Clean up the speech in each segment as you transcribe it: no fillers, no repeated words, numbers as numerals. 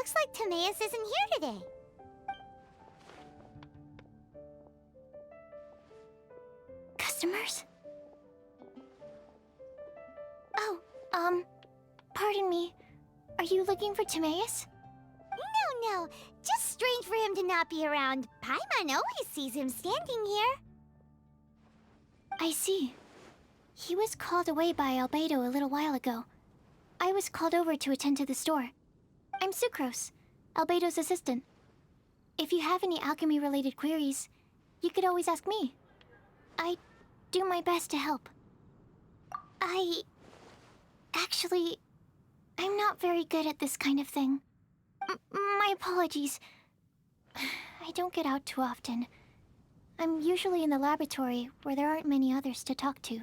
Looks like Timaeus isn't here today. Customers? Oh, pardon me. Are you looking for Timaeus? No. Just strange for him to not be around. Paimon always sees him standing here. I see. He was called away by Albedo a little while ago. I was called over to attend to the store. I'm Sucrose, Albedo's assistant. If you have any alchemy-related queries, you could always ask me. I do my best to help. Actually, I'm not very good at this kind of thing. My apologies. I don't get out too often. I'm usually in the laboratory where there aren't many others to talk to.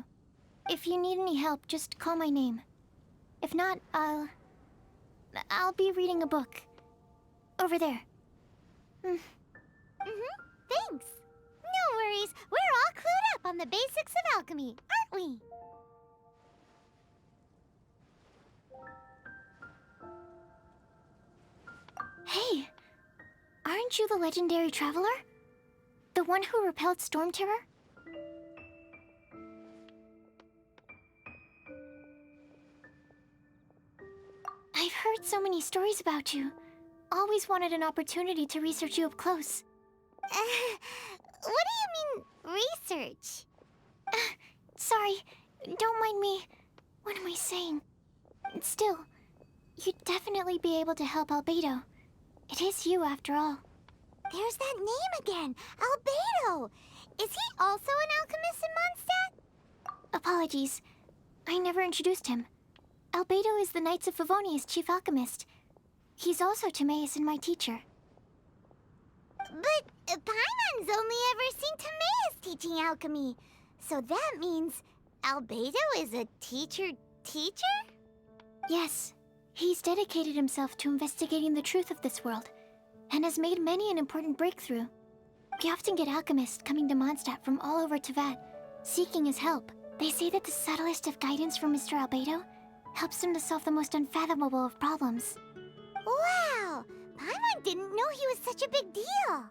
If you need any help, just call my name. If not, I'll be reading a book. Over there. Thanks. No worries. We're all clued up on the basics of alchemy, aren't we? Hey! Aren't you the legendary traveler? The one who repelled Storm Terror? I've heard so many stories about you. Always wanted an opportunity to research you up close. What do you mean, research? Sorry, don't mind me. What am I saying? Still, you'd definitely be able to help Albedo. It is you, after all. There's that name again, Albedo. Is he also an alchemist in Mondstadt? Apologies. I never introduced him. Albedo is the Knights of Favonia's chief alchemist. He's also Timaeus and my teacher. But Paimon's only ever seen Timaeus teaching alchemy. So that means Albedo is a teacher? Yes. He's dedicated himself to investigating the truth of this world, and has made many an important breakthrough. We often get alchemists coming to Mondstadt from all over Teyvat, seeking his help. They say that the subtlest of guidance from Mr. Albedo helps him to solve the most unfathomable of problems. Wow! Paimon didn't know he was such a big deal.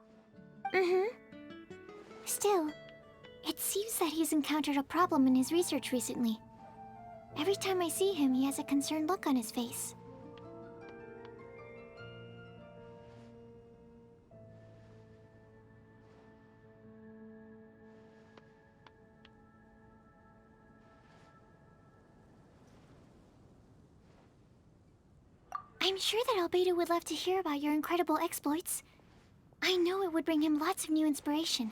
Still, it seems that he's encountered a problem in his research recently. Every time I see him, he has a concerned look on his face. I'm sure that Albedo would love to hear about your incredible exploits. I know it would bring him lots of new inspiration.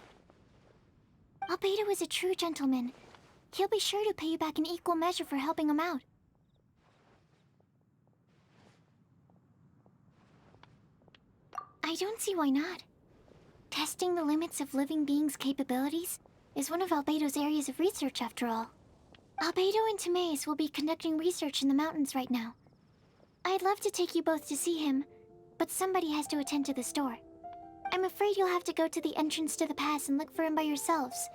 Albedo is a true gentleman. He'll be sure to pay you back in equal measure for helping him out. I don't see why not. Testing the limits of living beings' capabilities is one of Albedo's areas of research, after all. Albedo and Timaeus will be conducting research in the mountains right now. I'd love to take you both to see him, but somebody has to attend to the store. I'm afraid you'll have to go to the entrance to the pass and look for him by yourselves.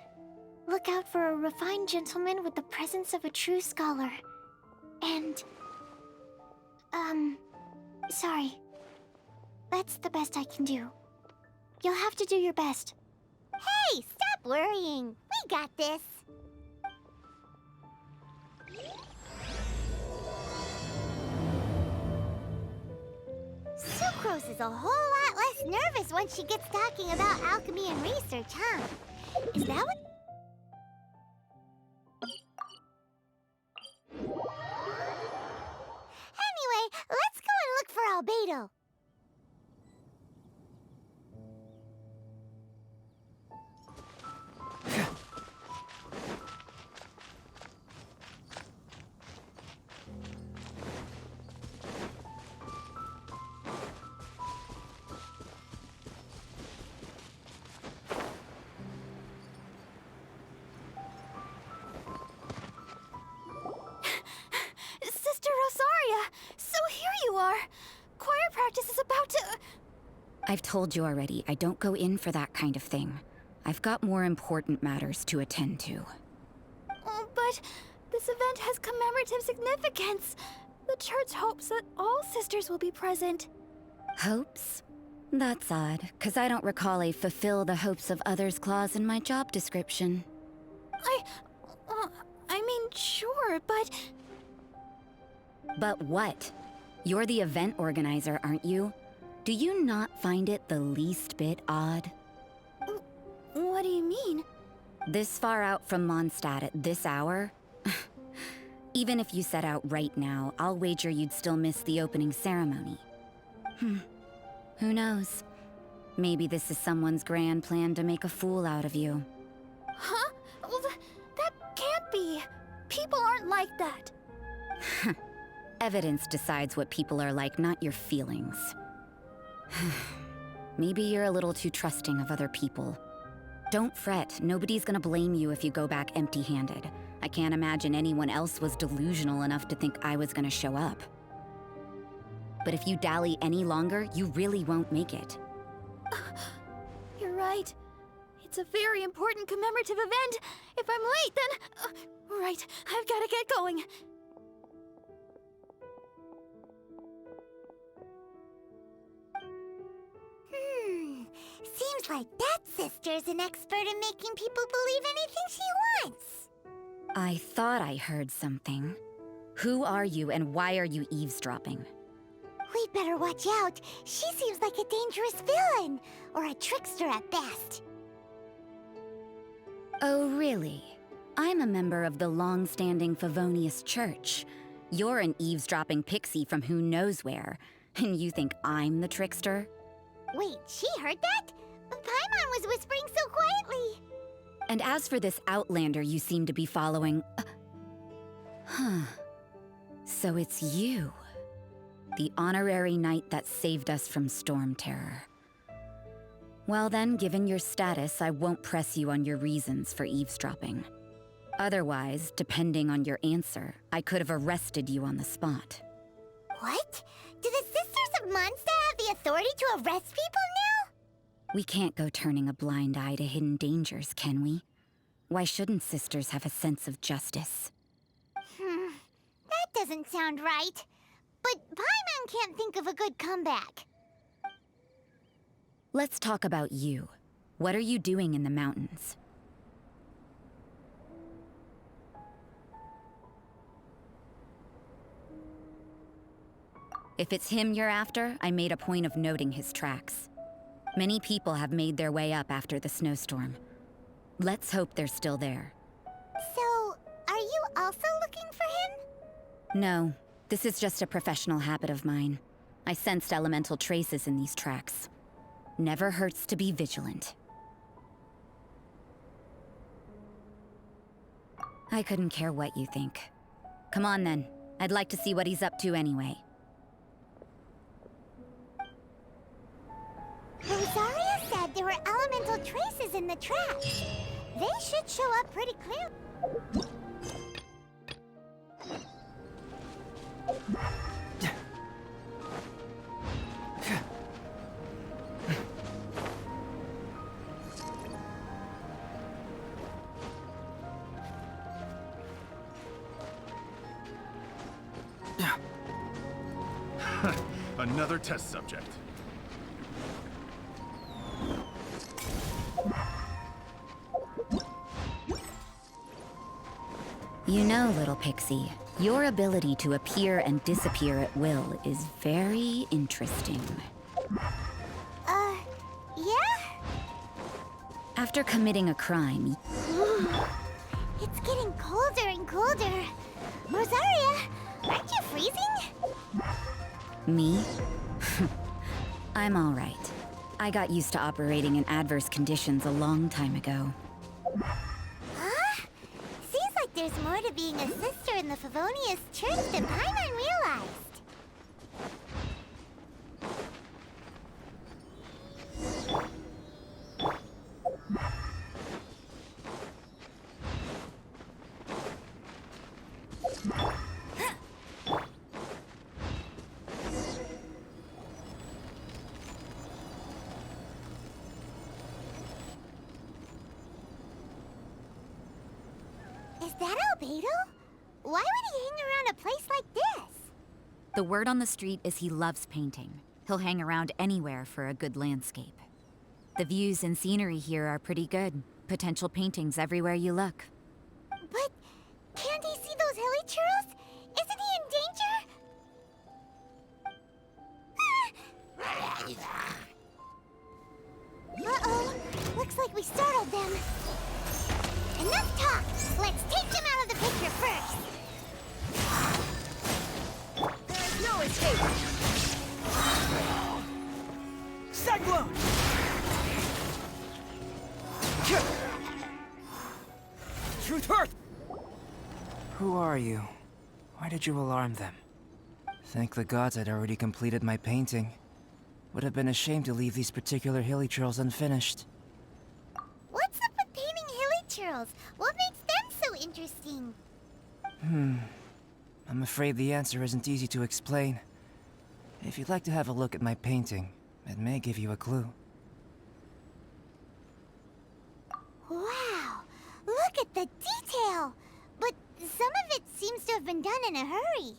Look out for a refined gentleman with the presence of a true scholar. And... sorry. That's the best I can do. You'll have to do your best. Hey, stop worrying. We got this. Sucrose is a whole lot less nervous once she gets talking about alchemy and research, huh? Is that what... Anyway, let's go and look for Albedo. So here you are! Choir practice is about to... I've told you already, I don't go in for that kind of thing. I've got more important matters to attend to. Oh, but this event has commemorative significance. The church hopes that all sisters will be present. Hopes? That's odd, 'cause I don't recall a fulfill the hopes of others clause in my job description. I mean, sure, but... But what? You're the event organizer, aren't you? Do you not find it the least bit odd? What do you mean? This far out from Mondstadt at this hour? Even if you set out right now, I'll wager you'd still miss the opening ceremony. Who knows? Maybe this is someone's grand plan to make a fool out of you. Huh? Well, that can't be. People aren't like that. Evidence decides what people are like, not your feelings. Maybe you're a little too trusting of other people. Don't fret, nobody's gonna blame you if you go back empty-handed. I can't imagine anyone else was delusional enough to think I was gonna show up. But if you dally any longer, you really won't make it. You're right. It's a very important commemorative event. If I'm late, then... right, I've gotta get going. Seems like that sister's an expert in making people believe anything she wants. I thought I heard something. Who are you and why are you eavesdropping? We'd better watch out. She seems like a dangerous villain, or a trickster at best. Oh, really? I'm a member of the long-standing Favonius Church. You're an eavesdropping pixie from who knows where, and you think I'm the trickster? Wait, she heard that? Paimon was whispering so quietly. And as for this outlander you seem to be following... So it's you. The honorary knight that saved us from storm terror. Well then, given your status, I won't press you on your reasons for eavesdropping. Otherwise, depending on your answer, I could have arrested you on the spot. What? Do the Sisters of Mondstadt have the authority to arrest people now? We can't go turning a blind eye to hidden dangers, can we? Why shouldn't sisters have a sense of justice? That doesn't sound right. But Paimon can't think of a good comeback. Let's talk about you. What are you doing in the mountains? If it's him you're after, I made a point of noting his tracks. Many people have made their way up after the snowstorm. Let's hope they're still there. So, are you also looking for him? No, this is just a professional habit of mine. I sensed elemental traces in these tracks. Never hurts to be vigilant. I couldn't care what you think. Come on then. I'd like to see what he's up to anyway. Rosaria said there were elemental traces in the tracks. They should show up pretty clearly. Another test subject. You know, little pixie, your ability to appear and disappear at will is very interesting. Yeah? After committing a crime, It's getting colder and colder. Rosaria, aren't you freezing? me? I'm all right. I got used to operating in adverse conditions a long time ago. Huh? Seems like there's more to being a sister in the Favonius Church than Paimon realized. Is that Albedo? Why would he hang around a place like this? The word on the street is he loves painting. He'll hang around anywhere for a good landscape. The views and scenery here are pretty good. Potential paintings everywhere you look. But can't he see those hilichurls? Isn't he in danger? Uh-oh. Looks like we startled them. Enough talk! Let's take them out of the picture first! There's no escape! Cyclone! Truth Earth! Who are you? Why did you alarm them? Thank the gods I'd already completed my painting. Would have been a shame to leave these particular hilichurls unfinished. What's up with painting hilichurls? What makes them so interesting? I'm afraid the answer isn't easy to explain. If you'd like to have a look at my painting, it may give you a clue. Wow! Look at the detail! But some of it seems to have been done in a hurry.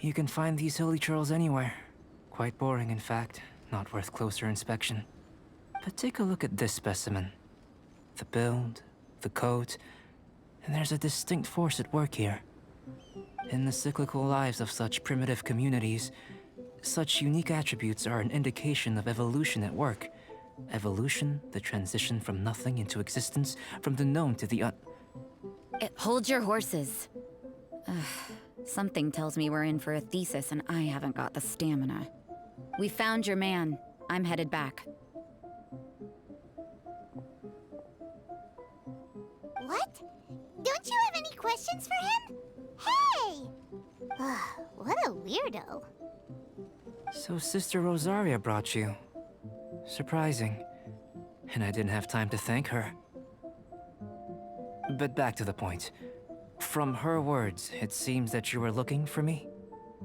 You can find these hilichurls anywhere. Quite boring, in fact. Not worth closer inspection. But take a look at this specimen. The build, the coat, and there's a distinct force at work here. In the cyclical lives of such primitive communities, such unique attributes are an indication of evolution at work. Evolution, the transition from nothing into existence, from the known to the Hold your horses. Ugh, something tells me we're in for a thesis and I haven't got the stamina. We found your man. I'm headed back. What? Don't you have any questions for him? Hey! What a weirdo. So Sister Rosaria brought you. Surprising. And I didn't have time to thank her. But back to the point. From her words, it seems that you were looking for me?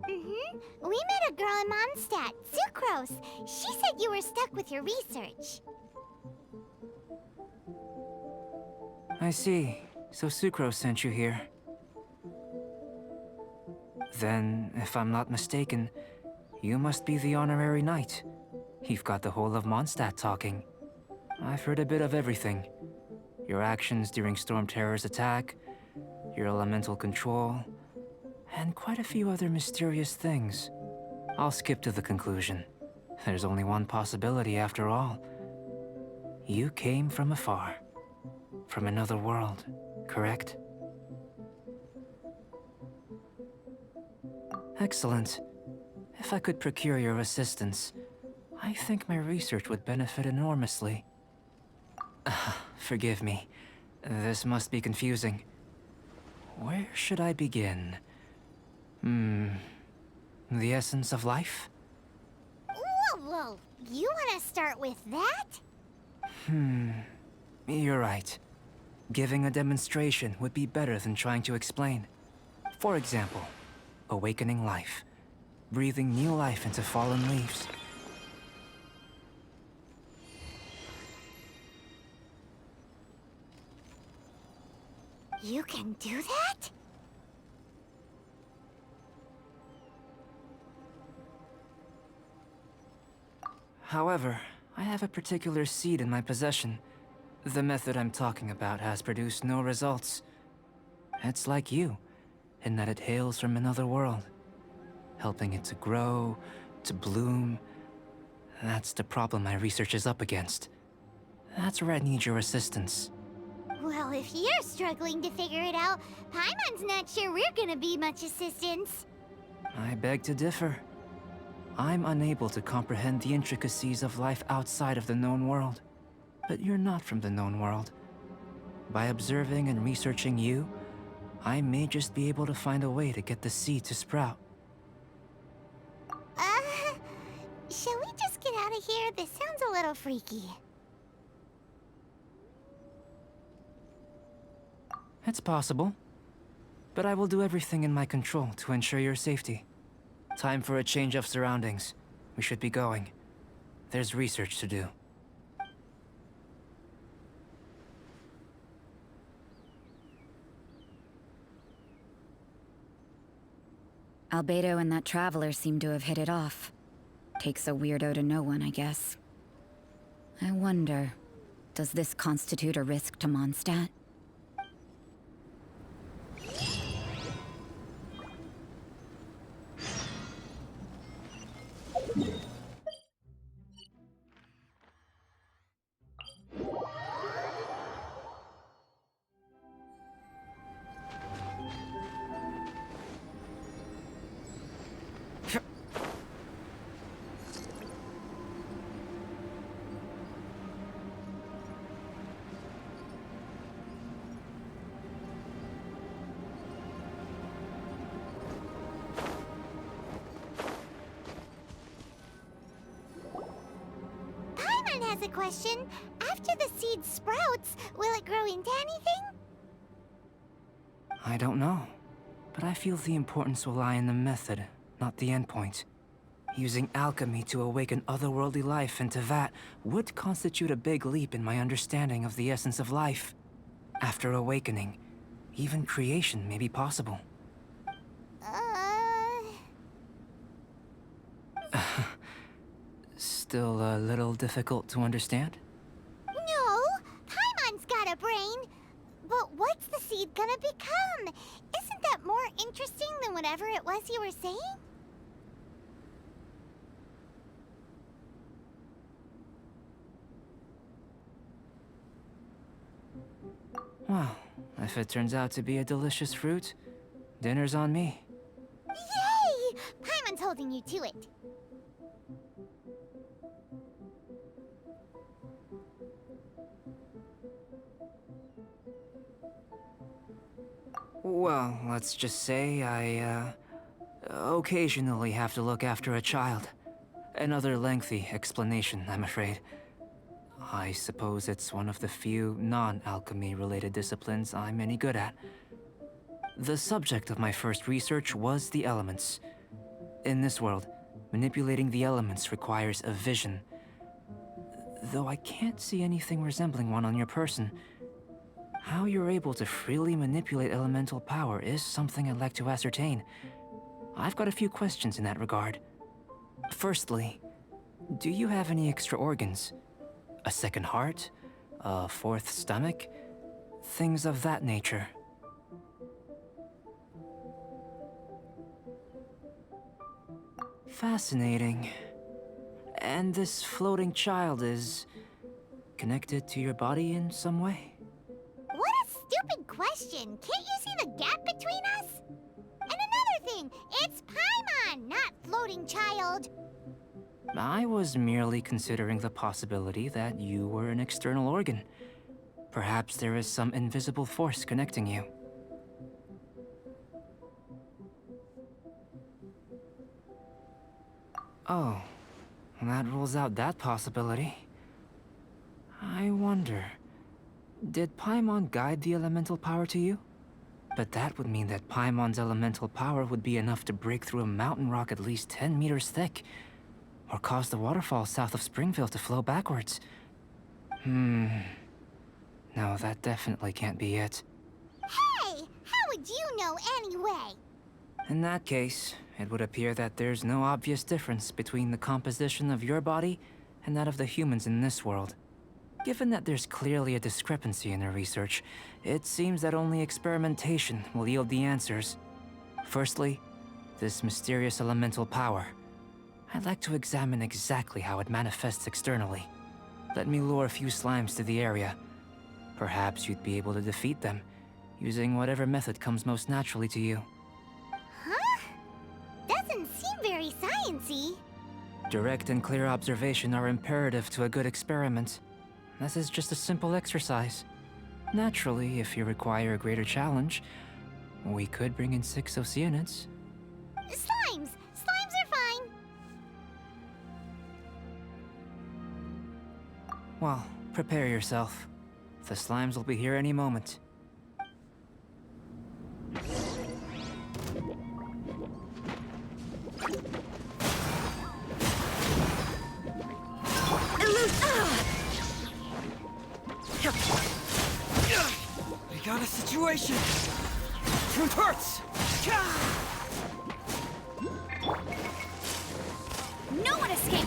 Mm-hmm. We met a girl in Mondstadt, Sucrose. She said you were stuck with your research. I see. So Sucrose sent you here. Then, if I'm not mistaken, you must be the honorary knight. You've got the whole of Mondstadt talking. I've heard a bit of everything. Your actions during Storm Terror's attack, your elemental control, and quite a few other mysterious things. I'll skip to the conclusion. There's only one possibility after all. You came from afar. From another world, correct? Excellent. If I could procure your assistance, I think my research would benefit enormously. Forgive me. This must be confusing. Where should I begin? The essence of life? Whoa! You want to start with that? You're right. Giving a demonstration would be better than trying to explain. For example, awakening life. Breathing new life into fallen leaves. You can do that? However, I have a particular seed in my possession. The method I'm talking about has produced no results. It's like you, in that it hails from another world. Helping it to grow, to bloom. That's the problem my research is up against. That's where I need your assistance. Well, if you're struggling to figure it out, Paimon's not sure we're gonna be much assistance. I beg to differ. I'm unable to comprehend the intricacies of life outside of the known world. But you're not from the known world. By observing and researching you, I may just be able to find a way to get the seed to sprout. Shall we just get out of here? This sounds a little freaky. It's possible. But I will do everything in my control to ensure your safety. Time for a change of surroundings. We should be going. There's research to do. Albedo and that traveler seem to have hit it off. Takes a weirdo to know one, I guess. I wonder, does this constitute a risk to Mondstadt? Has a question. After the seed sprouts, will it grow into anything? I don't know, but I feel the importance will lie in the method, not the endpoint. Using alchemy to awaken otherworldly life into that would constitute a big leap in my understanding of the essence of life. After awakening, even creation may be possible. Still a little difficult to understand? No! Paimon's got a brain! But what's the seed gonna become? Isn't that more interesting than whatever it was you were saying? Well, if it turns out to be a delicious fruit, dinner's on me. Yay! Paimon's holding you to it. Well, let's just say I, occasionally have to look after a child. Another lengthy explanation, I'm afraid. I suppose it's one of the few non-alchemy-related disciplines I'm any good at. The subject of my first research was the elements. In this world, manipulating the elements requires a vision. Though I can't see anything resembling one on your person, how you're able to freely manipulate elemental power is something I'd like to ascertain. I've got a few questions in that regard. Firstly, do you have any extra organs? A second heart? A fourth stomach? Things of that nature. Fascinating. And this floating child is connected to your body in some way? What a stupid question! Can't you see the gap between us? And another thing, it's Paimon, not floating child. I was merely considering the possibility that you were an external organ. Perhaps there is some invisible force connecting you. Oh, that rules out that possibility. I wonder, did Paimon guide the elemental power to you? But that would mean that Paimon's elemental power would be enough to break through a mountain rock at least 10 meters thick, or cause the waterfall south of Springville to flow backwards. No, that definitely can't be it. Hey, how would you know anyway? In that case, it would appear that there's no obvious difference between the composition of your body and that of the humans in this world. Given that there's clearly a discrepancy in their research, it seems that only experimentation will yield the answers. Firstly, this mysterious elemental power. I'd like to examine exactly how it manifests externally. Let me lure a few slimes to the area. Perhaps you'd be able to defeat them, using whatever method comes most naturally to you. Huh? Doesn't seem very sciencey. Direct and clear observation are imperative to a good experiment. This is just a simple exercise. Naturally, if you require a greater challenge, we could bring in 6 Oceanids. Slimes! Slimes are fine! Well, prepare yourself. The slimes will be here any moment. We got a situation! Truth hurts! No one escapes!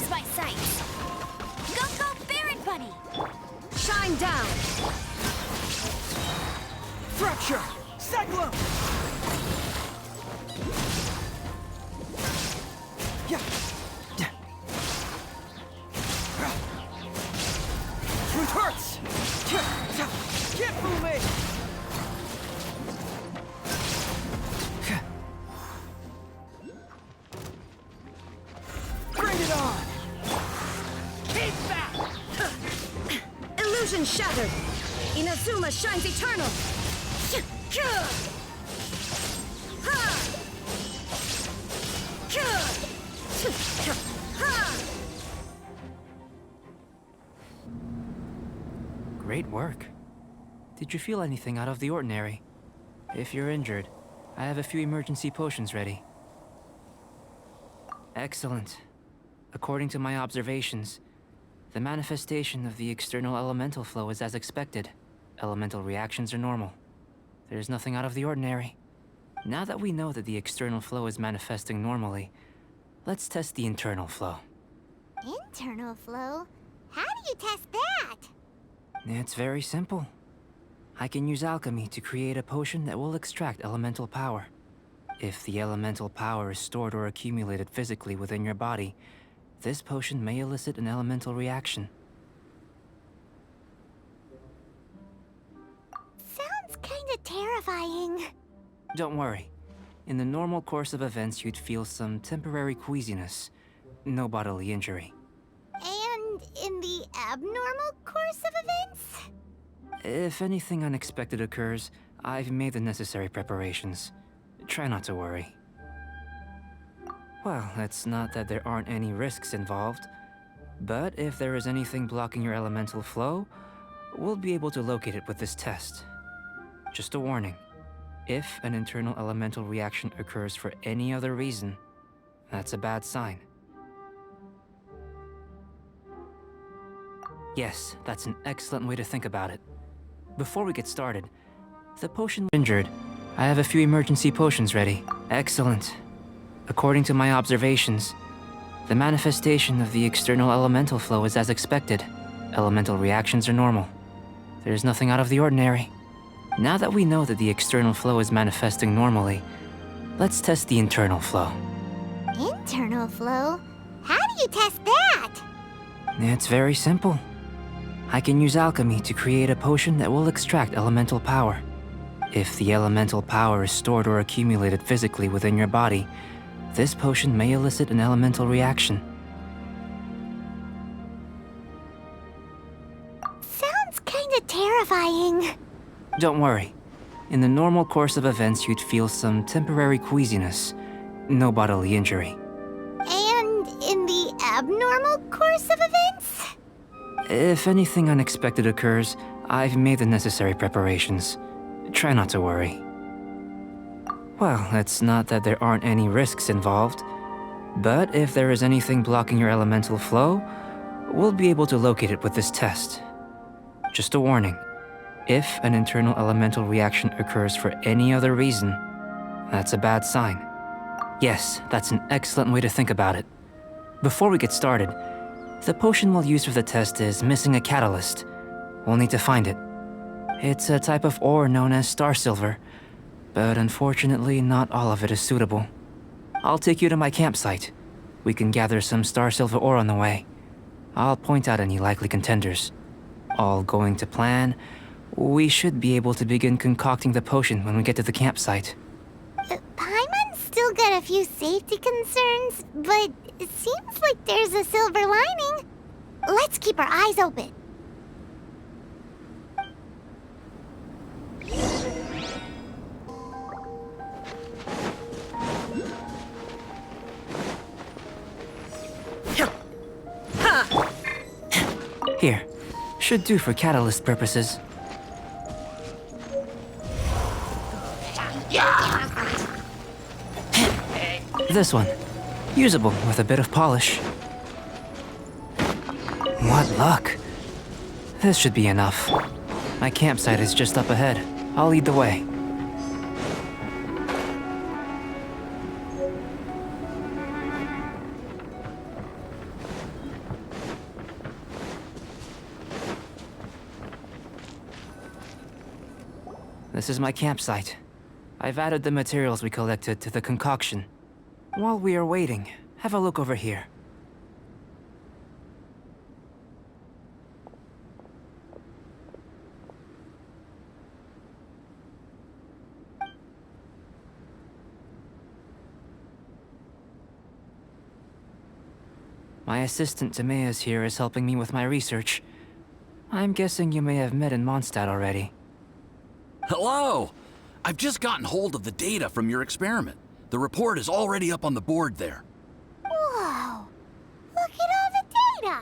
Yeah. Truth hurts! Can't fool me! Bring it on! Keep back! Illusion shattered! Inazuma shines eternal! Great work. Did you feel anything out of the ordinary? If you're injured, I have a few emergency potions ready. Excellent. According to my observations, the manifestation of the external elemental flow is as expected. Elemental reactions are normal. There's nothing out of the ordinary. Now that we know that the external flow is manifesting normally, let's test the internal flow. Internal flow? How do you test that? It's very simple. I can use alchemy to create a potion that will extract elemental power. If the elemental power is stored or accumulated physically within your body, this potion may elicit an elemental reaction. Sounds kinda terrifying. Don't worry. In the normal course of events, you'd feel some temporary queasiness. No bodily injury. And in the abnormal course of events? If anything unexpected occurs, I've made the necessary preparations. Try not to worry. Well, it's not that there aren't any risks involved, but if there is anything blocking your elemental flow, we'll be able to locate it with this test. Just a warning. If an internal elemental reaction occurs for any other reason, that's a bad sign. Yes, that's an excellent way to think about it. Before we get started, the potion injured. I have a few emergency potions ready. Excellent. According to my observations, the manifestation of the external elemental flow is as expected. Elemental reactions are normal. There's nothing out of the ordinary. Now that we know that the external flow is manifesting normally, let's test the internal flow. Internal flow? How do you test that? It's very simple. I can use alchemy to create a potion that will extract elemental power. If the elemental power is stored or accumulated physically within your body, this potion may elicit an elemental reaction. Sounds kinda terrifying. Don't worry. In the normal course of events, you'd feel some temporary queasiness. No bodily injury. And in the abnormal course of events? If anything unexpected occurs, I've made the necessary preparations. Try not to worry. Well, it's not that there aren't any risks involved, but if there is anything blocking your elemental flow, we'll be able to locate it with this test. Just a warning. If an internal elemental reaction occurs for any other reason, that's a bad sign. Yes, that's an excellent way to think about it. Before we get started, the potion we'll use for the test is missing a catalyst. We'll need to find it. It's a type of ore known as star silver, but unfortunately not all of it is suitable. I'll take you to my campsite. We can gather some star silver ore on the way. I'll point out any likely contenders. All going to plan, we should be able to begin concocting the potion when we get to the campsite. Paimon's still got a few safety concerns, but it seems like there's a silver lining. Let's keep our eyes open. Here, should do for catalyst purposes. This one, usable with a bit of polish. What luck. This should be enough. My campsite is just up ahead. I'll lead the way. This is my campsite. I've added the materials we collected to the concoction. While we are waiting, Have a look over here. My assistant Timaeus here is helping me with my research. I'm guessing you may have met in Mondstadt already. Hello! I've just gotten hold of the data from your experiment. The report is already up on the board there. Whoa! Look at all the data!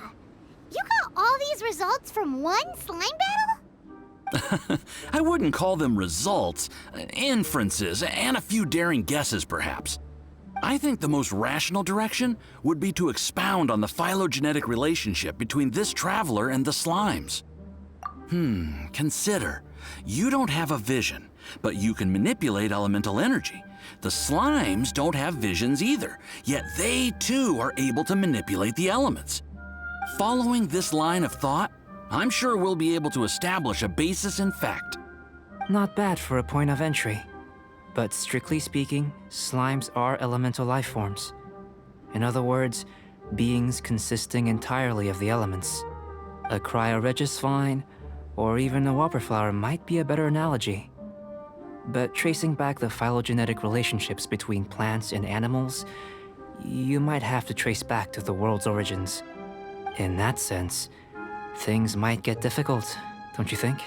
You got all these results from one slime battle? I wouldn't call them results, inferences, and a few daring guesses perhaps. I think the most rational direction would be to expound on the phylogenetic relationship between this traveler and the slimes. Consider. You don't have a vision, but you can manipulate elemental energy. The slimes don't have visions either, yet they too are able to manipulate the elements. Following this line of thought, I'm sure we'll be able to establish a basis in fact. Not bad for a point of entry. But strictly speaking, slimes are elemental life forms. In other words, beings consisting entirely of the elements. A cryoregisvine, or even a whopperflower might be a better analogy. But tracing back the phylogenetic relationships between plants and animals, you might have to trace back to the world's origins. In that sense, things might get difficult, don't you think?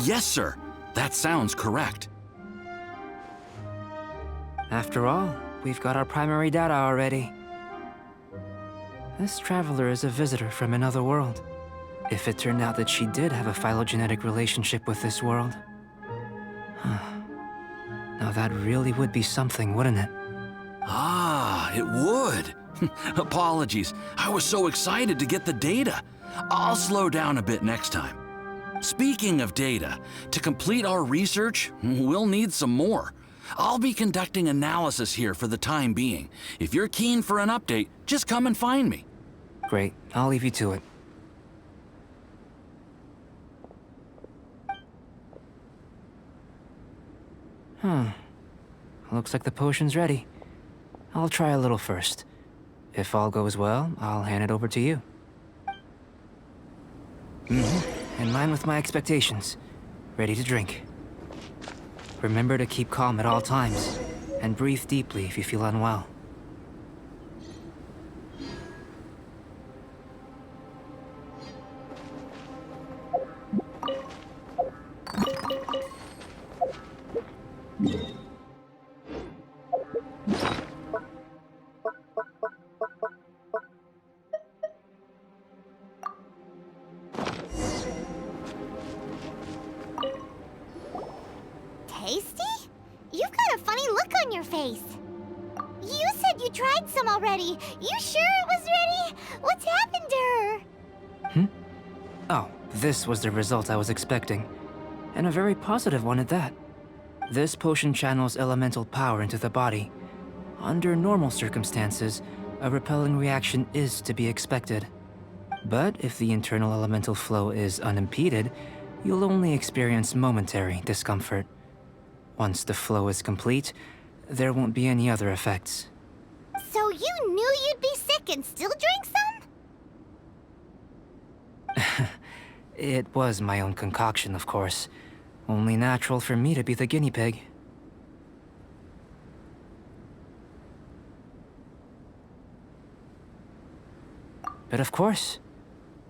Yes, sir. That sounds correct. After all, we've got our primary data already. This traveler is a visitor from another world. If it turned out that she did have a phylogenetic relationship with this world. Now that really would be something, wouldn't it? Ah, it would. Apologies. I was so excited to get the data. I'll slow down a bit next time. Speaking of data, to complete our research, we'll need some more. I'll be conducting analysis here for the time being. If you're keen for an update, just come and find me. Great. I'll leave you to it. Looks like the potion's ready. I'll try a little first. If all goes well, I'll hand it over to you. In line with my expectations. Ready to drink. Remember to keep calm at all times, and breathe deeply if you feel unwell. Tasty? You've got a funny look on your face. You said you tried some already. You sure it was ready? What's happened to her? Oh, this was the result I was expecting. And a very positive one at that. This potion channels elemental power into the body. Under normal circumstances, a repelling reaction is to be expected. But if the internal elemental flow is unimpeded, you'll only experience momentary discomfort. Once the flow is complete, there won't be any other effects. So you knew you'd be sick and still drank some? It was my own concoction, of course. Only natural for me to be the guinea pig. But of course,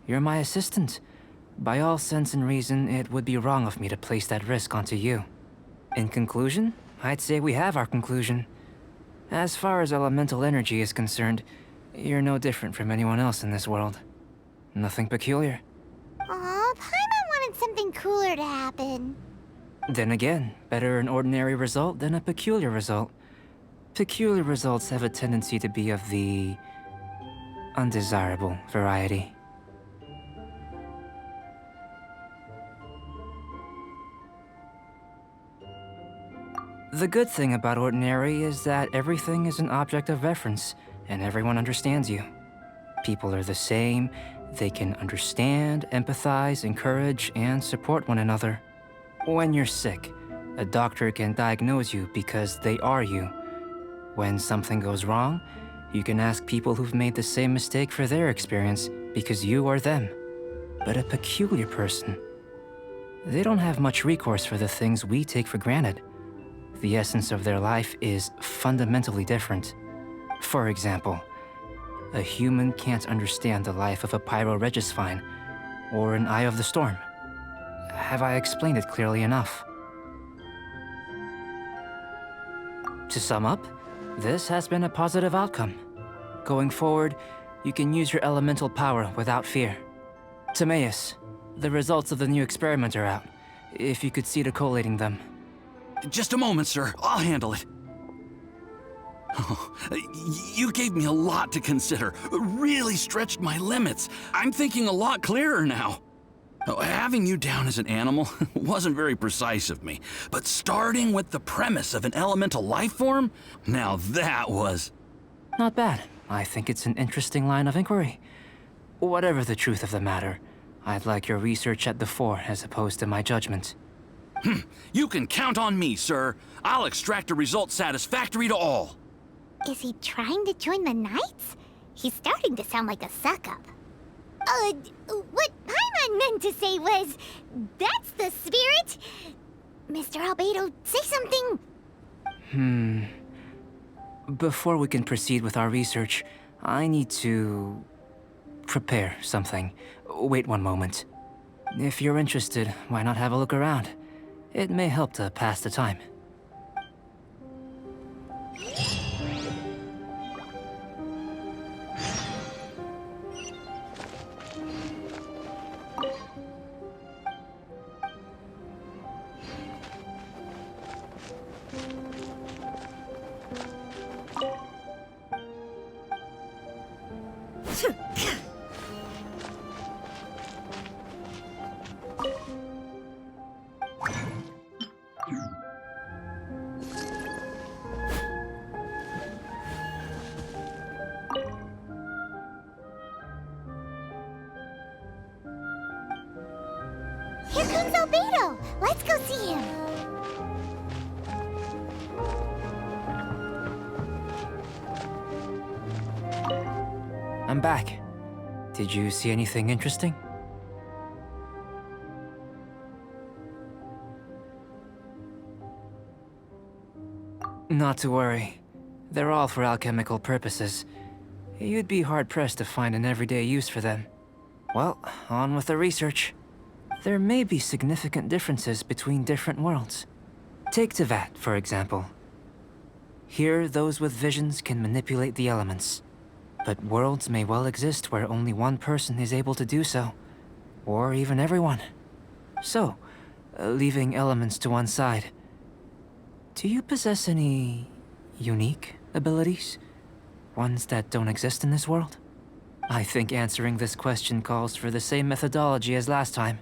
you're my assistant. By all sense and reason, it would be wrong of me to place that risk onto you. In conclusion, I'd say we have our conclusion. As far as elemental energy is concerned, you're no different from anyone else in this world. Nothing peculiar. Aw, Paimon wanted something cooler to happen. Then again, better an ordinary result than a peculiar result. Peculiar results have a tendency to be of the undesirable variety. The good thing about ordinary is that everything is an object of reference, and everyone understands you. People are the same, they can understand, empathize, encourage, and support one another. When you're sick, a doctor can diagnose you because they are you. When something goes wrong, you can ask people who've made the same mistake for their experience because you are them. But a peculiar person, they don't have much recourse for the things we take for granted. The essence of their life is fundamentally different. For example, a human can't understand the life of a pyroregisvine or an eye of the storm. Have I explained it clearly enough? To sum up, this has been a positive outcome. Going forward, you can use your elemental power without fear. Timaeus, the results of the new experiment are out. If you could see to collating them. Just a moment, sir. I'll handle it. Oh, you gave me a lot to consider. Really stretched my limits. I'm thinking a lot clearer now. Oh, having you down as an animal wasn't very precise of me, but starting with the premise of an elemental life form, now that was... Not bad. I think it's an interesting line of inquiry. Whatever the truth of the matter, I'd like your research at the fore as opposed to my judgment. You can count on me, sir. I'll extract a result satisfactory to all. Is he trying to join the Knights? He's starting to sound like a suck-up. What Paimon meant to say was, that's the spirit! Mr. Albedo, say something! Before we can proceed with our research, I need to... prepare something. Wait one moment. If you're interested, why not have a look around? It may help to pass the time. Here comes Albedo! Let's go see him! I'm back. Did you see anything interesting? Not to worry. They're all for alchemical purposes. You'd be hard-pressed to find an everyday use for them. Well, on with the research. There may be significant differences between different worlds. Take Tevat, for example. Here, those with visions can manipulate the elements. But worlds may well exist where only one person is able to do so. Or even everyone. So, leaving elements to one side, do you possess any... unique abilities? Ones that don't exist in this world? I think answering this question calls for the same methodology as last time.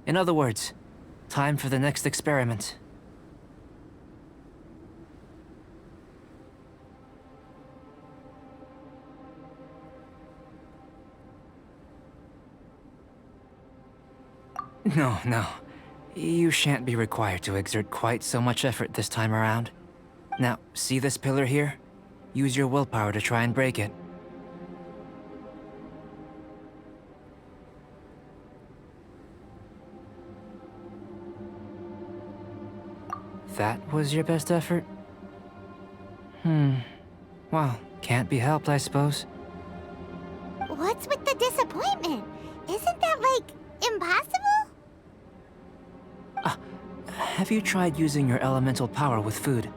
In other words, time for the next experiment. No. You shan't be required to exert quite so much effort this time around. Now, see this pillar here? Use your willpower to try and break it. That was your best effort? Well, can't be helped, I suppose. What's with the disappointment? Isn't that, like, impossible? Have you tried using your elemental power with food?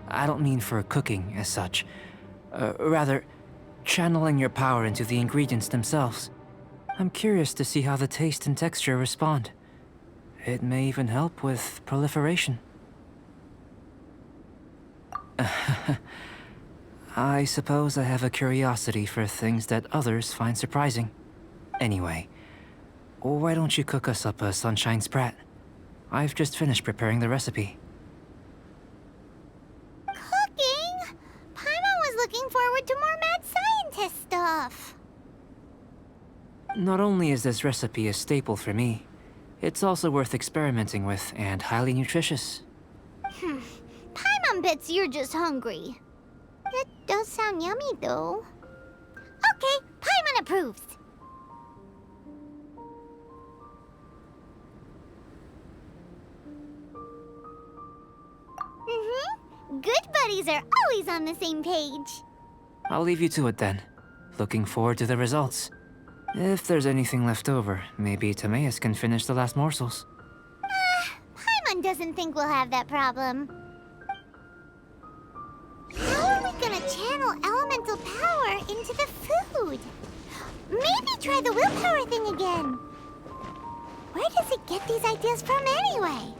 I don't mean for cooking, as such. Rather, channeling your power into the ingredients themselves. I'm curious to see how the taste and texture respond. It may even help with proliferation. I suppose I have a curiosity for things that others find surprising. Anyway, why don't you cook us up a sunshine sprat? I've just finished preparing the recipe. Cooking? Paimon was looking forward to more mad scientist stuff. Not only is this recipe a staple for me, it's also worth experimenting with and highly nutritious. Paimon bets you're just hungry. Does sound yummy, though. Okay, Paimon approves. Good buddies are always on the same page. I'll leave you to it then. Looking forward to the results. If there's anything left over, maybe Timaeus can finish the last morsels. Paimon doesn't think we'll have that problem. How are we gonna channel elemental power into the food? Maybe try the willpower thing again. Where does it get these ideas from anyway?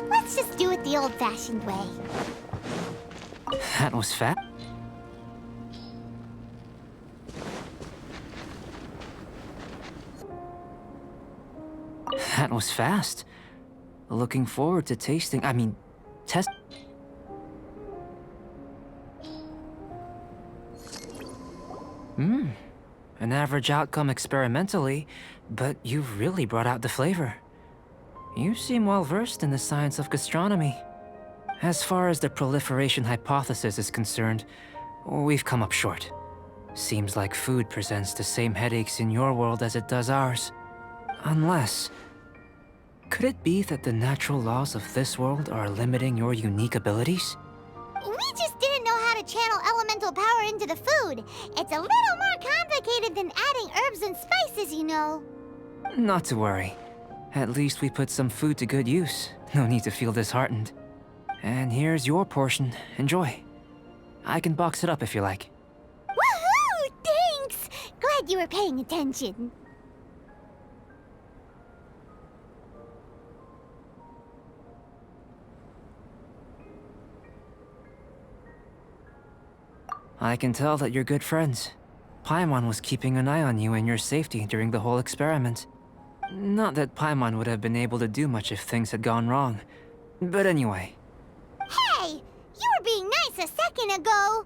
Let's just do it the old-fashioned way. That was fat. That was fast. Looking forward to tasting, test. An average outcome experimentally, but you've really brought out the flavor. You seem well versed in the science of gastronomy. As far as the proliferation hypothesis is concerned, we've come up short. Seems like food presents the same headaches in your world as it does ours. Unless... could it be that the natural laws of this world are limiting your unique abilities? We just didn't know how to channel elemental power into the food. It's a little more complicated than adding herbs and spices, you know. Not to worry. At least we put some food to good use. No need to feel disheartened. And here's your portion. Enjoy. I can box it up if you like. Woohoo! Thanks! Glad you were paying attention. I can tell that you're good friends. Paimon was keeping an eye on you and your safety during the whole experiment. Not that Paimon would have been able to do much if things had gone wrong. But anyway. Hey! You were being nice a second ago!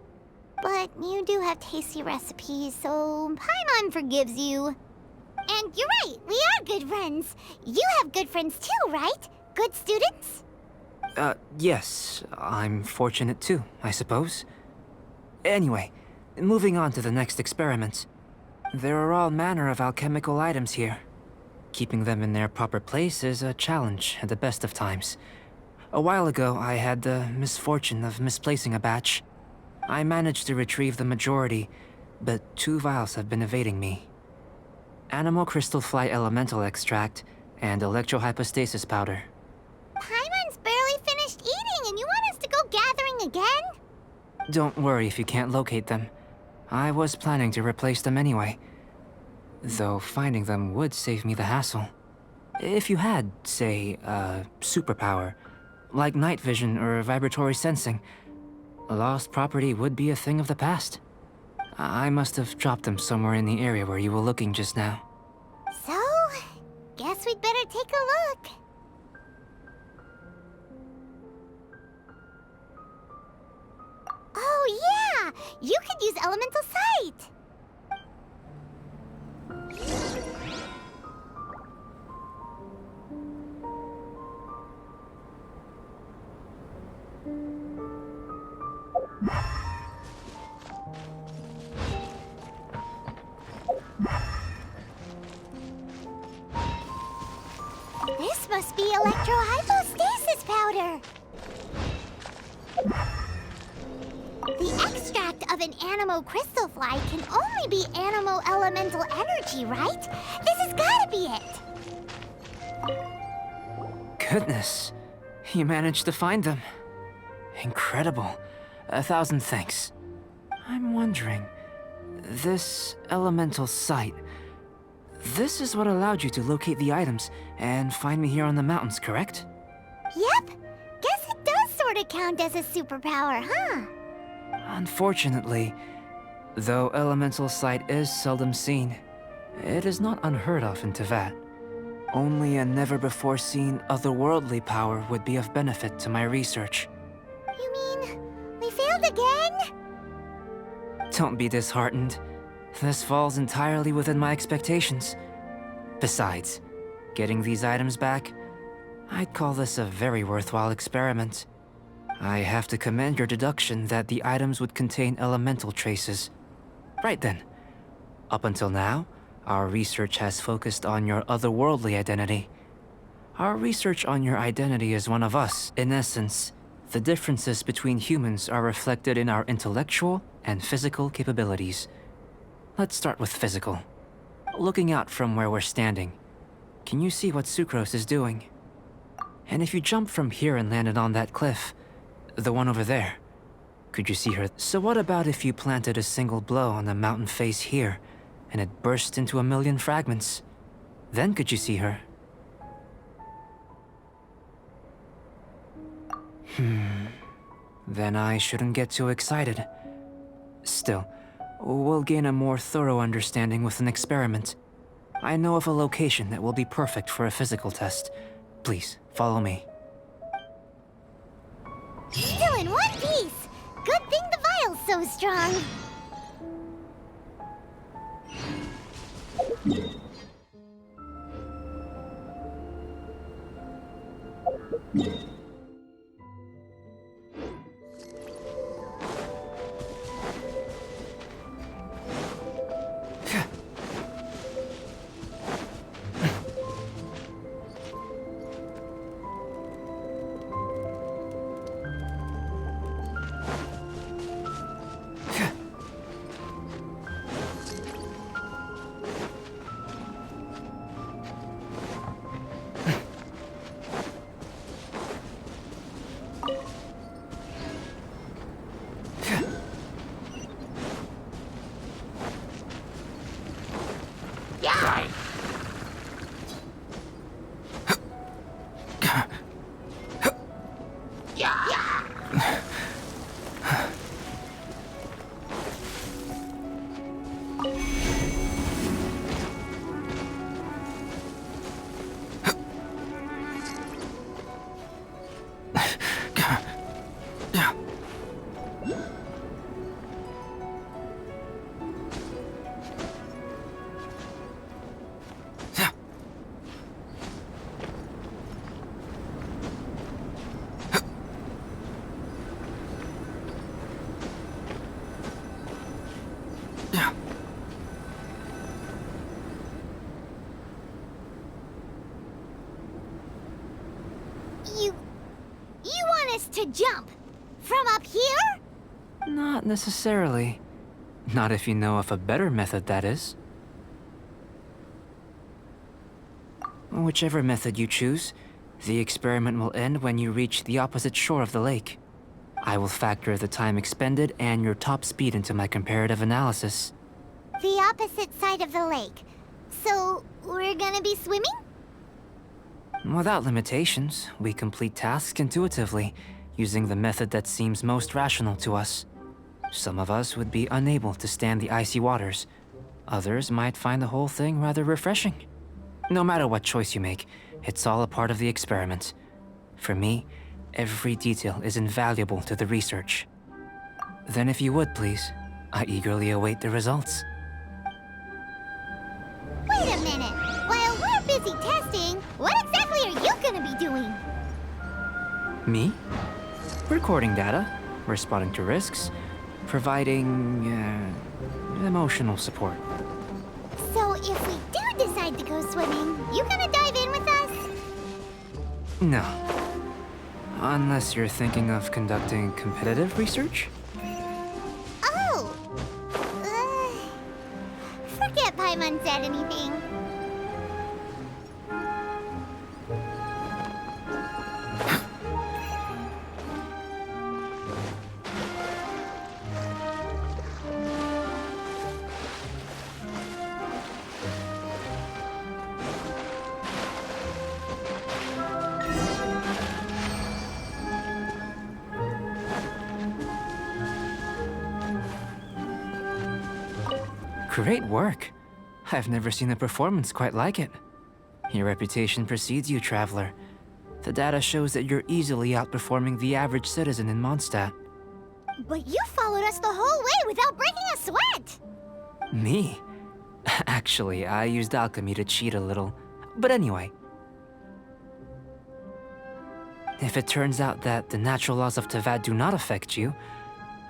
But you do have tasty recipes, so Paimon forgives you. And you're right, we are good friends. You have good friends too, right? Good students? Yes. I'm fortunate too, I suppose. Anyway, moving on to the next experiment. There are all manner of alchemical items here. Keeping them in their proper place is a challenge at the best of times. A while ago, I had the misfortune of misplacing a batch. I managed to retrieve the majority, but 2 vials have been evading me. Animal crystal fly elemental extract and electrohypostasis powder. Paimon's barely finished eating and you want us to go gathering again? Don't worry if you can't locate them. I was planning to replace them anyway. Though finding them would save me the hassle. If you had, say, a superpower, like night vision or vibratory sensing, lost property would be a thing of the past. I must have dropped them somewhere in the area where you were looking just now. So, guess we'd better take a look. Oh yeah! You could use elemental sight! This must be electrohypostasis powder! superpower! The extract of an animo crystal fly can only be animo elemental energy, right? This has gotta be it! Goodness, you managed to find them. Incredible. 1,000 thanks. I'm wondering, this elemental sight, this is what allowed you to locate the items and find me here on the mountains, correct? Yep. Guess it does sort of count as a superpower, huh? Unfortunately, though elemental sight is seldom seen, it is not unheard of in Teyvat. Only a never-before-seen otherworldly power would be of benefit to my research. You mean, we failed again? Don't be disheartened. This falls entirely within my expectations. Besides, getting these items back, I'd call this a very worthwhile experiment. I have to commend your deduction that the items would contain elemental traces. Right then. Up until now, our research has focused on your otherworldly identity. Our research on your identity is one of us. In essence, the differences between humans are reflected in our intellectual and physical capabilities. Let's start with physical. Looking out from where we're standing, can you see what Sucrose is doing? And if you jump from here and landed on that cliff, the one over there, could you see her? So what about if you planted a single blow on the mountain face here, and it burst into 1,000,000 fragments? Then could you see her? Then I shouldn't get too excited. Still, we'll gain a more thorough understanding with an experiment. I know of a location that will be perfect for a physical test. Please, follow me. Still in one piece! Good thing the vial's so strong. You want us to jump? From up here? Not necessarily. Not if you know of a better method, that is. Whichever method you choose, the experiment will end when you reach the opposite shore of the lake. I will factor the time expended and your top speed into my comparative analysis. The opposite side of the lake. So, we're gonna be swimming? Without limitations, we complete tasks intuitively, using the method that seems most rational to us. Some of us would be unable to stand the icy waters. Others might find the whole thing rather refreshing. No matter what choice you make, it's all a part of the experiment. For me, every detail is invaluable to the research. Then if you would, please, I eagerly await the results. Wait a minute! While we're busy testing, what exactly are you gonna be doing? Me? Recording data, responding to risks, providing, emotional support. So if we do decide to go swimming, you gonna dive in with us? No. Unless you're thinking of conducting competitive research? Oh! Forget Paimon said anything. Great work. I've never seen a performance quite like it. Your reputation precedes you, Traveler. The data shows that you're easily outperforming the average citizen in Mondstadt. But you followed us the whole way without breaking a sweat! Me? Actually, I used alchemy to cheat a little. But anyway. If it turns out that the natural laws of Tavad do not affect you,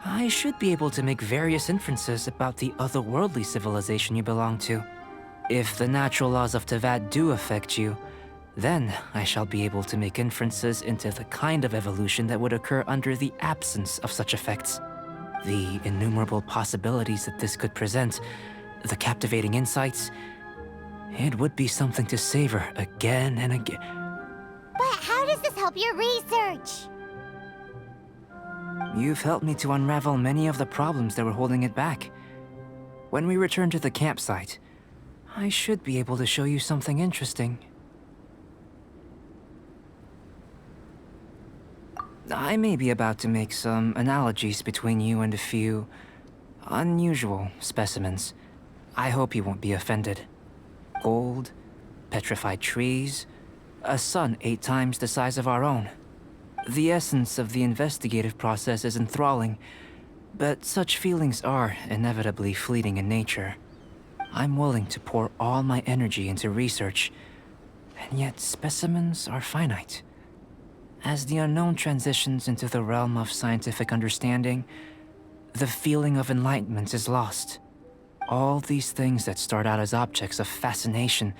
I should be able to make various inferences about the otherworldly civilization you belong to. If the natural laws of Tavad do affect you, then I shall be able to make inferences into the kind of evolution that would occur under the absence of such effects. The innumerable possibilities that this could present, the captivating insights, it would be something to savor again and again. But how does this help your research? You've helped me to unravel many of the problems that were holding it back. When we return to the campsite, I should be able to show you something interesting. I may be about to make some analogies between you and a few unusual specimens. I hope you won't be offended. Gold, petrified trees, a sun 8 times the size of our own. The essence of the investigative process is enthralling, but such feelings are inevitably fleeting in nature. I'm willing to pour all my energy into research, and yet specimens are finite. As the unknown transitions into the realm of scientific understanding, the feeling of enlightenment is lost. All these things that start out as objects of fascination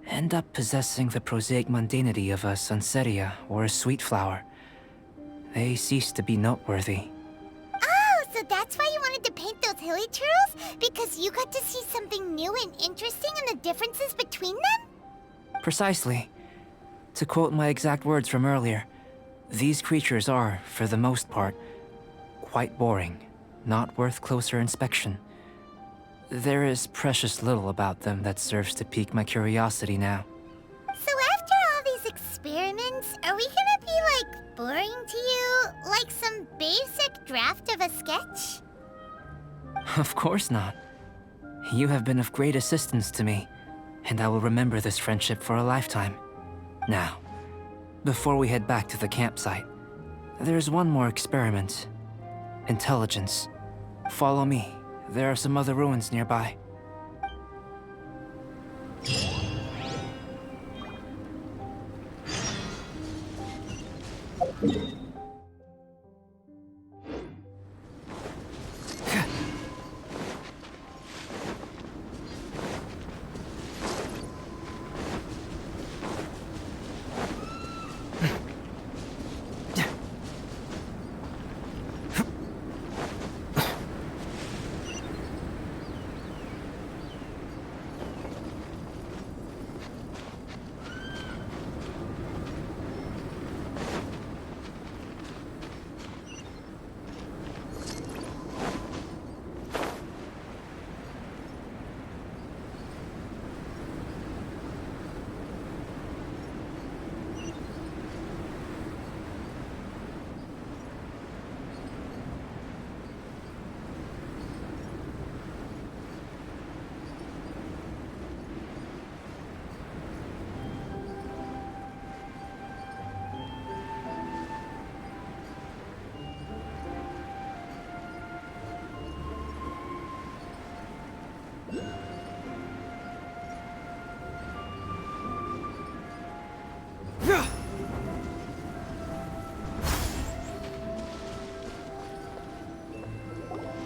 end up possessing the prosaic mundanity of a sunsetia or a sweet flower. They cease to be noteworthy. Oh, so that's why you wanted to paint those hilly turtles? Because you got to see something new and interesting and the differences between them? Precisely. To quote my exact words from earlier, these creatures are, for the most part, quite boring, not worth closer inspection. There is precious little about them that serves to pique my curiosity now. So after all these experiments, are we gonna be, like, boring to you? Like some basic draft of a sketch? Of course not. You have been of great assistance to me, and I will remember this friendship for a lifetime. Now, before we head back to the campsite, there's one more experiment. Intelligence. Follow me. There are some other ruins nearby.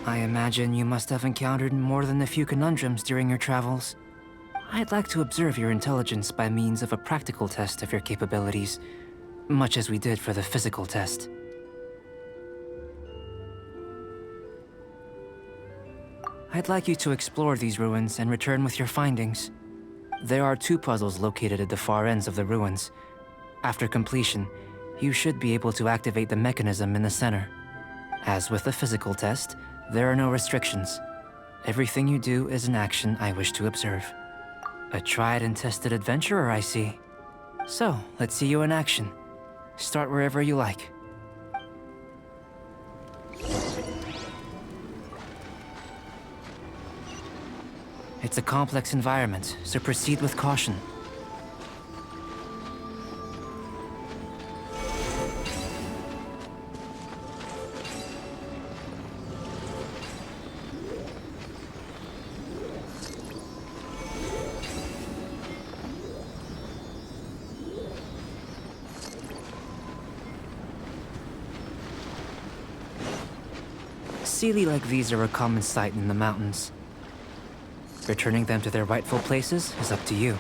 I imagine you must have encountered more than a few conundrums during your travels. I'd like to observe your intelligence by means of a practical test of your capabilities. much as we did for the physical test. I'd like you to explore these ruins and return with your findings. There are 2 puzzles located at the far ends of the ruins. After completion, you should be able to activate the mechanism in the center. As with the physical test, there are no restrictions. Everything you do is an action I wish to observe. A tried and tested adventurer, I see. So, let's see you in action. Start wherever you like. It's a complex environment, so proceed with caution. Sealy like these are a common sight in the mountains. Returning them to their rightful places is up to you.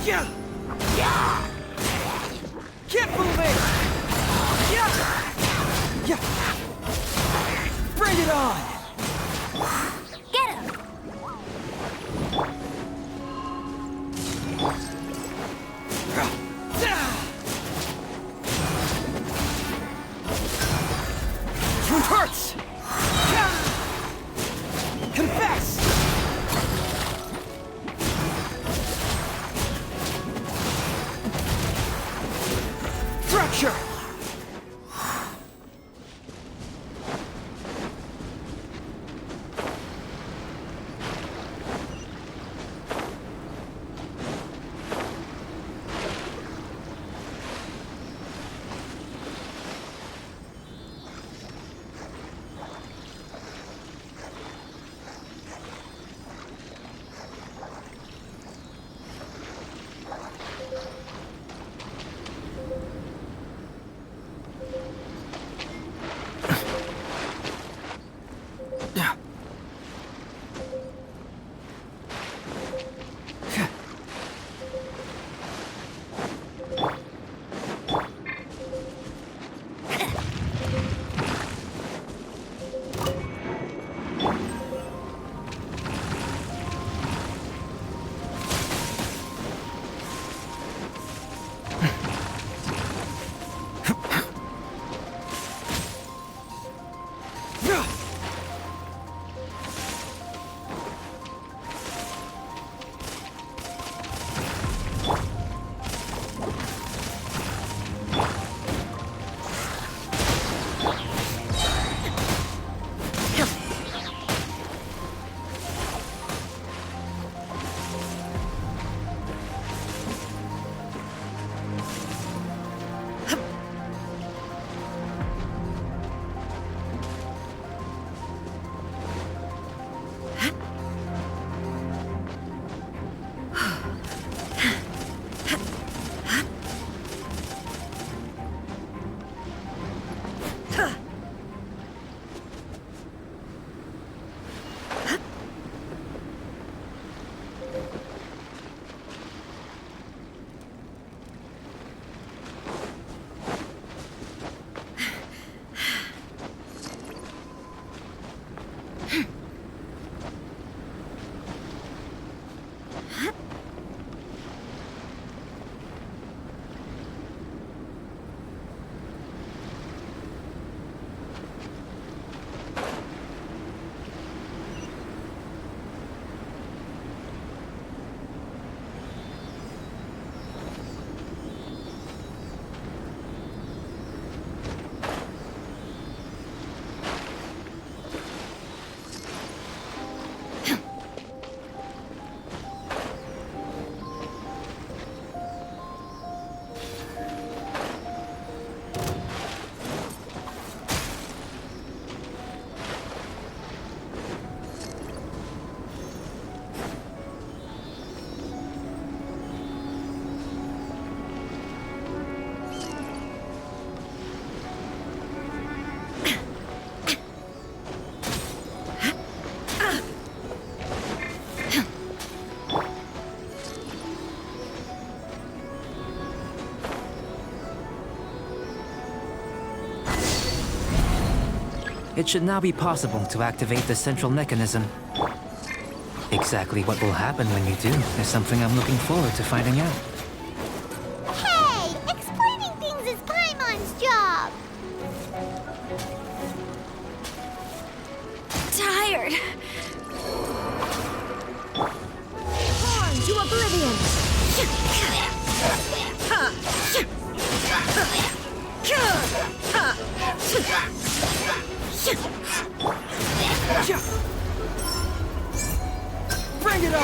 Yeah! Yeah! Keep moving! Yeah! Yeah! Bring it on! Get him! Truth hurts! Confess! Fracture! it should now be possible to activate the central mechanism. Exactly what will happen when you do is something I'm looking forward to finding out. Hey! Explaining things is Paimon's job! Tired. Born to oblivion. Bring it on!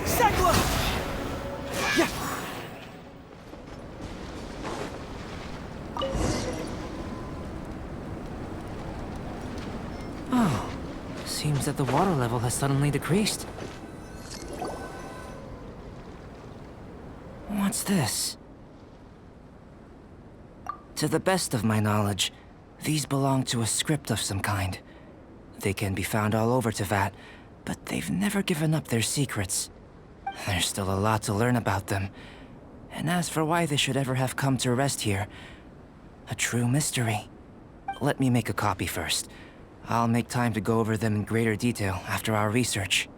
Sekla! Yeah. Oh, seems that the water level has suddenly decreased. What's this? To the best of my knowledge, these belong to a script of some kind. They can be found all over Teyvat, but they've never given up their secrets. There's still a lot to learn about them. And as for why they should ever have come to rest here, a true mystery. Let me make a copy first. I'll make time to go over them in greater detail after our research.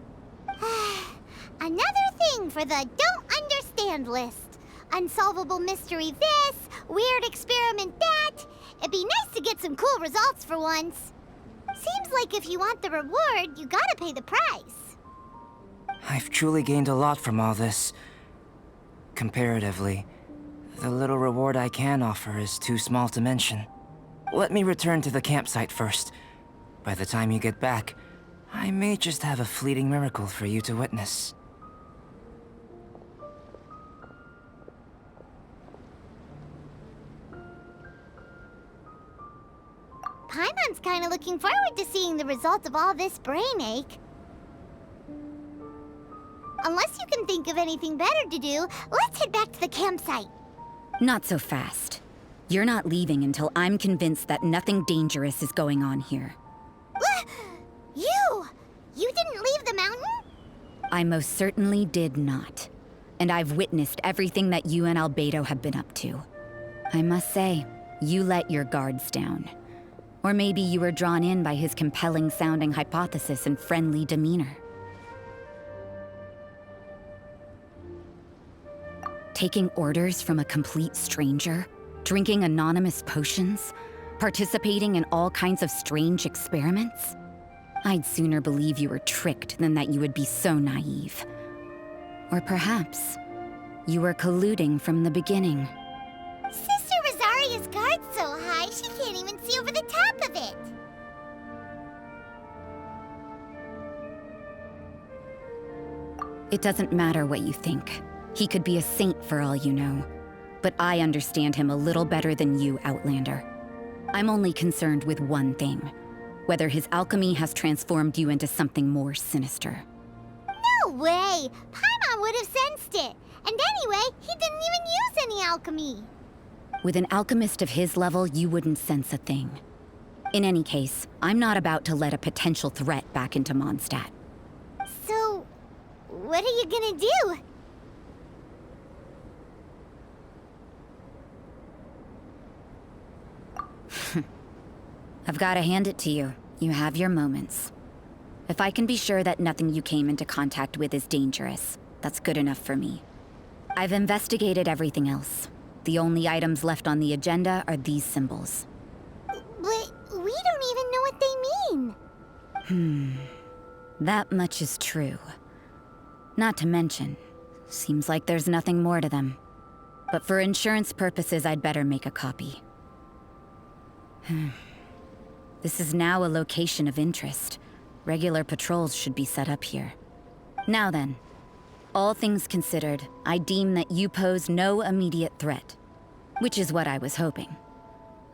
Another thing for the don't understand list. Unsolvable mystery this, weird experiment that. It'd be nice to get some cool results for once. Seems like if you want the reward, you gotta pay the price. I've truly gained a lot from all this. Comparatively, the little reward I can offer is too small to mention. Let me return to the campsite first. By the time you get back, I may just have a fleeting miracle for you to witness. Paimon's kinda looking forward to seeing the result of all this brain ache. Unless you can think of anything better to do, let's head back to the campsite. Not so fast. You're not leaving until I'm convinced that nothing dangerous is going on here. You! You didn't leave the mountain? I most certainly did not. And I've witnessed everything that you and Albedo have been up to. I must say, you let your guards down. Or maybe you were drawn in by his compelling-sounding hypothesis and friendly demeanor. Taking orders from a complete stranger, drinking anonymous potions, participating in all kinds of strange experiments? I'd sooner believe you were tricked than that you would be so naive. Or perhaps, you were colluding from the beginning. Sister Rosaria's guard's so high, she can't even see over the top of it. It doesn't matter what you think. He could be a saint for all you know. But I understand him a little better than you, Outlander. I'm only concerned with one thing. Whether his alchemy has transformed you into something more sinister. No way! Paimon would have sensed it. And anyway, he didn't even use any alchemy. With an alchemist of his level, you wouldn't sense a thing. In any case, I'm not about to let a potential threat back into Mondstadt. So, what are you gonna do? I've got to hand it to you. You have your moments. If I can be sure that nothing you came into contact with is dangerous, that's good enough for me. I've investigated everything else. The only items left on the agenda are these symbols. But we don't even know what they mean. That much is true. Not to mention, seems like there's nothing more to them. But for insurance purposes, I'd better make a copy. This is now a location of interest. Regular patrols should be set up here. Now then, all things considered, I deem that you pose no immediate threat. Which is what I was hoping.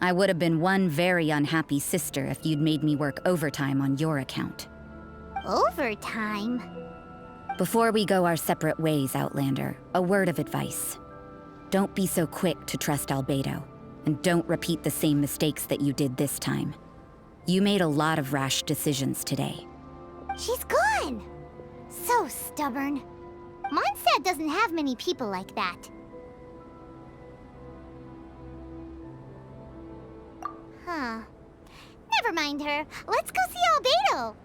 I would have been one very unhappy sister if you'd made me work overtime on your account. Overtime? Before we go our separate ways, Outlander, a word of advice. Don't be so quick to trust Albedo, and don't repeat the same mistakes that you did this time. You made a lot of rash decisions today. She's gone! So stubborn. Mondstadt doesn't have many people like that. Huh. Never mind her. Let's go see Albedo.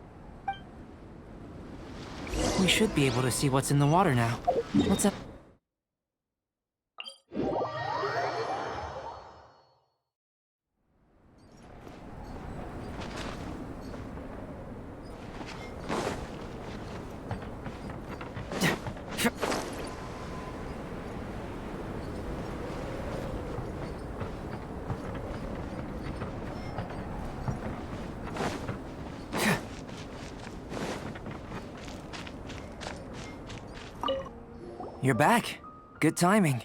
We should be able to see what's in the water now. What's up? You're back. Good timing.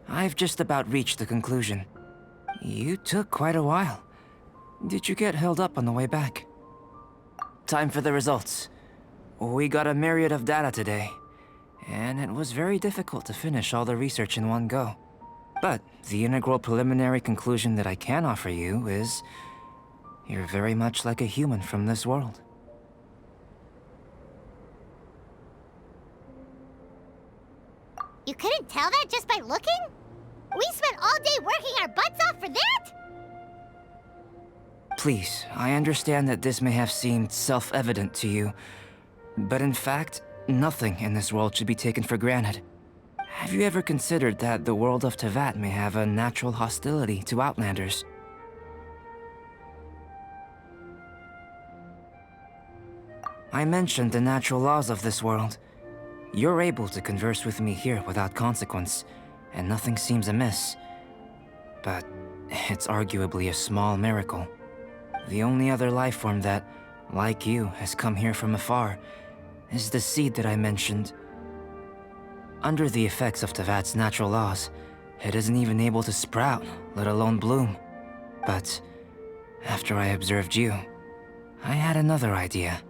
I've just about reached the conclusion. You took quite a while. Did you get held up on the way back? Time for the results. We got a myriad of data today, and it was very difficult to finish all the research in one go. But the integral preliminary conclusion that I can offer you is you're very much like a human from this world. You couldn't tell that just by looking? We spent all day working our butts off for that? Please, I understand that this may have seemed self-evident to you, but in fact, nothing in this world should be taken for granted. Have you ever considered that the world of Teyvat may have a natural hostility to Outlanders? I mentioned the natural laws of this world. You're able to converse with me here without consequence, and nothing seems amiss. But it's arguably a small miracle. The only other life form that, like you, has come here from afar is the seed that I mentioned. Under the effects of Teyvat's natural laws, it isn't even able to sprout, let alone bloom. But after I observed you, I had another idea.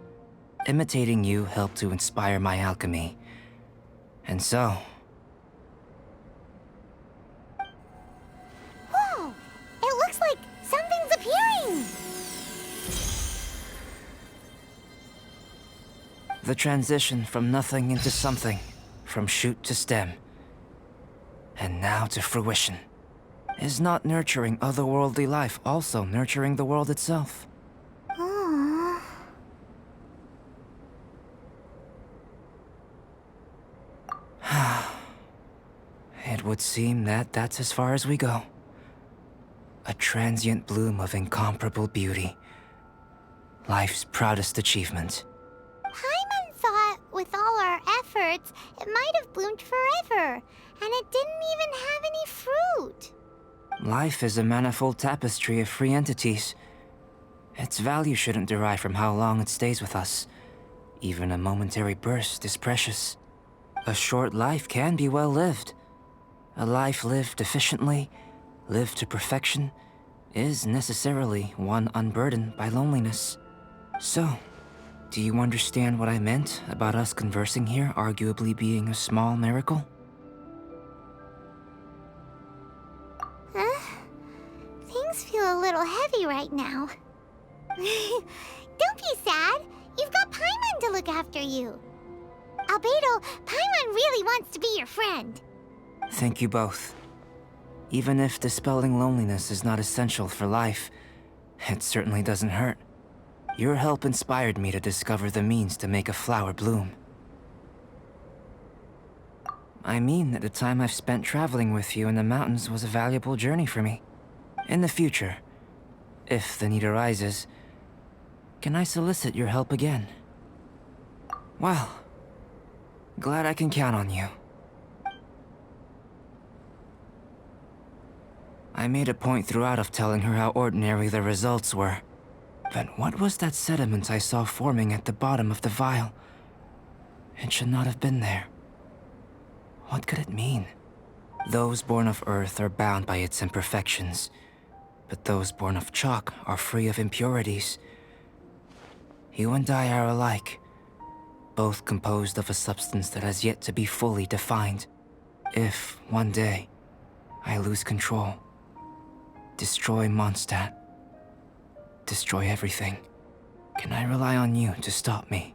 Imitating you helped to inspire my alchemy. And so... Whoa! It looks like something's appearing! The transition from nothing into something, from shoot to stem, and now to fruition. Is not nurturing otherworldly life also nurturing the world itself? Aww. It would seem that that's as far as we go. A transient bloom of incomparable beauty. Life's proudest achievement. Paimon thought, with all our efforts, it might have bloomed forever, and it didn't even have any fruit. Life is a manifold tapestry of free entities. Its value shouldn't derive from how long it stays with us. Even a momentary burst is precious. A short life can be well lived. A life lived efficiently, lived to perfection, is necessarily one unburdened by loneliness. So, do you understand what I meant about us conversing here arguably being a small miracle? Things feel a little heavy right now. Don't be sad. You've got Paimon to look after you. Albedo, Paimon really wants to be your friend. Thank you both. Even if dispelling loneliness is not essential for life, it certainly doesn't hurt. Your help inspired me to discover the means to make a flower bloom. I mean that the time I've spent traveling with you in the mountains was a valuable journey for me. In the future, if the need arises, can I solicit your help again? Well, glad I can count on you. I made a point throughout of telling her how ordinary the results were. But what was that sediment I saw forming at the bottom of the vial? It should not have been there. What could it mean? Those born of Earth are bound by its imperfections, but those born of chalk are free of impurities. You and I are alike, both composed of a substance that has yet to be fully defined. If, one day, I lose control, destroy Mondstadt, destroy everything, can I rely on you to stop me?